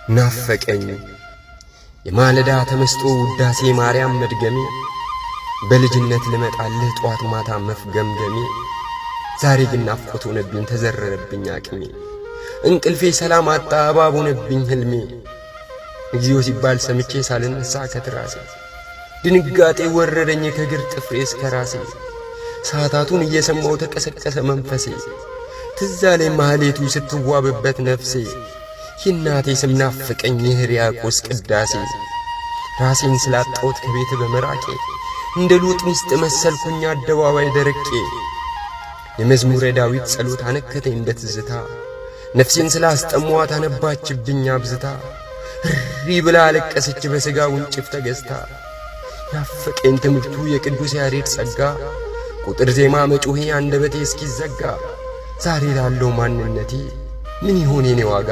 ናፈቀኝ የማለዳ ተመስጦ ውዳሴ ማርያም መድገሜ በልጅነት ልመጣልህ ጧት ማታ መፍገምገሜ ዛሬ ግን ናፍቆት ሆነብኝ ተዘረረብኝ አቅሜ እንቅልፌ ሰላም አጣ እባብ ሆነብኝ ህልሜ እግዚኦ ሲባል ሰምቼ ሳልነሳ ከትራሴ ድንጋጤ ወረረኝ ከግር ጥፍሬ እስከ ራሴ ሰዓታቱን እየሰማው ተቀሰቀሰ መንፈሴ ትዝ አለኝ ማህሌቱ ስትዋብበት ነፍሴ የእናቴ ስም ናፈቀኝ የሕርያቆስ ቅዳሴ ራሴን ስላጣሁት ከቤት በመራቄ እንደ ሉጥ ሚስት መሰልኩኝ አደባባይ ደረቄ የመዝሙረ ዳዊት ጸሎት አነከተኝ እንደ ትዝታ ነፍሴን ስላስጠሟት አነባችብኝ አብዝታ እሪ ብላ አለቀሰች በሥጋ ውንጭፍ ተገዝታ ናፈቀኝ ትምህርቱ የቅዱስ ያሬድ ጸጋ ቁጥር ዜማ መጮሄ አንደበቴ እስኪዘጋ ዛሬ ላለው ማንነቴ ምን ይሆን የኔ ዋጋ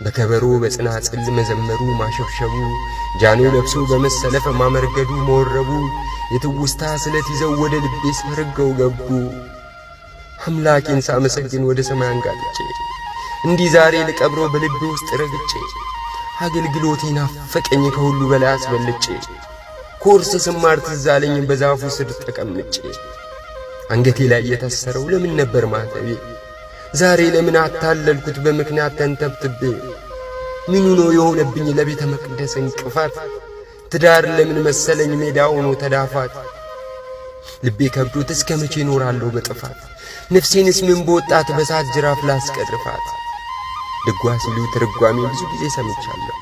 በከበሮ በጽናጽል መዘመሩ ማሸብሸቡ ጃኖ ለብሶ በመሰለፍ ማመርገዱ መወረቡ የትውስታ ስለት ይዘው ወደ ልቤ ሰርገው ገቡ አምላኬን ሳመሰግን ወደ ሰማይ አንጋጥጬ እንዲህ ዛሬ ልቀብሮ በልቤ ውስጥ ረግጬ አገልግሎቴ ናፈቀኝ ከሁሉ በላይ አስበልጬ ኮርስ ስማር ትዝ አለኝ በዛፉ ስር ተቀምጬ አንገቴ ላይ የታሰረው ለምን ነበር ማተቤ ዛሬ ለምን አታለልኩት በምክንያት ተንተብትቤ ምኑ ነው የሆነብኝ ለቤተ መቅደስ እንቅፋት ትዳር ለምን መሰለኝ ሜዳ ሆኖ ተዳፋት ልቤ ከብዶት እስከ መቼ እኖራለሁ በጥፋት ነፍሴንስ ምን በወጣት በሳት ጅራፍ ላስቀርፋት ድጓ ሲሉ ትርጓሜ ብዙ ጊዜ ሰምቻለሁ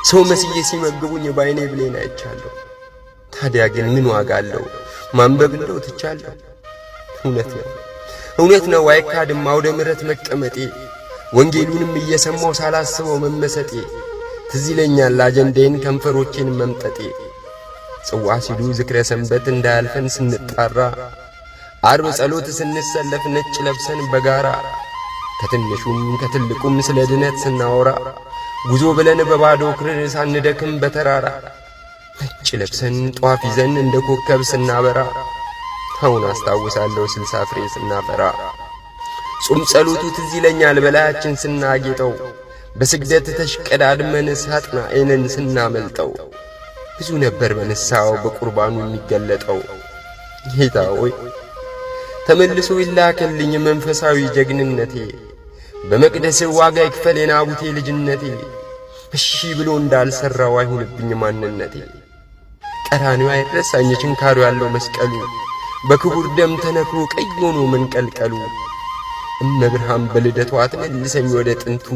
ሰው መስዬ ሲመግቡኝ ባይኔ ብሌን አይቻለሁ ታዲያ ግን ምን ዋጋ አለው ማንበብ እንደው ትቻለሁ እውነት ነው አይካድም አውደ ምሕረት መቀመጤ ወንጌሉንም እየሰማው ሳላስበው መመሰጤ ትዝ ይለኛል አጀንዳዬን ከንፈሮቼን መምጠጤ ጽዋ ሲሉ ዝክረ ሰንበት እንዳያልፈን ስንጣራ ዓርብ ጸሎት ስንሰለፍ ነጭ ለብሰን በጋራ ከትንሹም ከትልቁም ስለ ድነት ስናወራ ጉዞ ብለን በባዶ እግር ሳንደክም በተራራ ነጭ ለብሰን ጧፍ ይዘን እንደ ኮከብ ስናበራ አሁን አስታውሳለሁ 60 ፍሬ ስናፈራ ጾም ጸሎቱ ትዝ ይለኛል በላያችን ስናጌጠው በስግደት ተሽቀዳድመን ሳጥናኤልን ስናመልጠው ብዙ ነበር በንስሐው በቁርባኑ የሚገለጠው ጌታ ሆይ ተመልሶ ይላከልኝ መንፈሳዊ ጀግንነቴ በመቅደስ ዋጋ ይክፈል የናቡቴ ልጅነቴ እሺ ብሎ እንዳልሰራው አይሁንብኝ ማንነቴ ቀራንዮ አይረሳኝ ችንካሩ ያለው መስቀሉ በክቡር ደም ተነክሮ ቀይ ሆኖ መንቀልቀሉ እመብርሃን በልደቷ ትመልሰኝ ወደ ጥንቱ